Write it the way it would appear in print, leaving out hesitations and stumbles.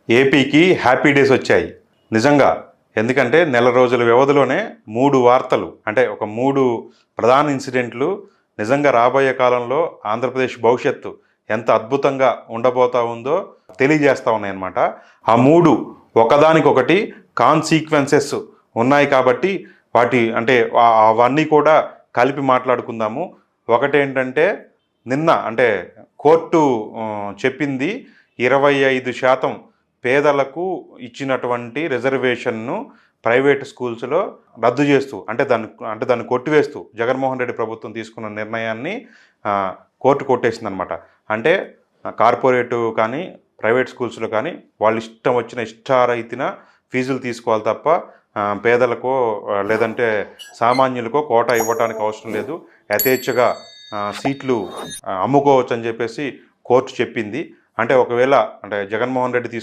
ఏపీకి happy days వచ్చాయి నిజంగా. ఎందుకంటే నెల రోజుల వ్యవధిలోనే 3 వార్తలు, అంటే ఒక 3 ప్రధాన ఇన్సిడెంట్లు నిజంగా రాబోయే కాలంలో ఆంధ్రప్రదేశ్ భవిష్యత్తు ఎంత అద్భుతంగా ఉండబోతా ఉందో తెలియజేస్తూ ఉన్నాయన్నమాట. ఆ 3 ఒకదానికొకటి కాన్సీక్వెన్సెస్ ఉన్నాయి కాబట్టి వాటి అంటే అవన్నీ కూడా కలిపి మాట్లాడుకుందాము. ఒకటేంటంటే నిన్న అంటే కోర్టు చెప్పింది 25% పేదలకు ఇచ్చినటువంటి రిజర్వేషన్ను ప్రైవేట్ స్కూల్స్లో రద్దు చేస్తూ, అంటే దాన్ని కొట్టివేస్తూ జగన్మోహన్ రెడ్డి ప్రభుత్వం తీసుకున్న నిర్ణయాన్ని కోర్టు కొట్టేసిందనమాట. అంటే కార్పొరేటు కానీ ప్రైవేట్ స్కూల్స్లో కానీ వాళ్ళు ఇష్టం వచ్చిన ఇష్టారైతిన ఫీజులు తీసుకోవాలి తప్ప పేదలకో లేదంటే సామాన్యులకో కోటా ఇవ్వడానికి అవసరం లేదు, యథేచ్ఛగా సీట్లు అమ్ముకోవచ్చు అని చెప్పేసి కోర్టు చెప్పింది. అంటే ఒకవేళ అంటే జగన్మోహన్ రెడ్డి తీసుకున్న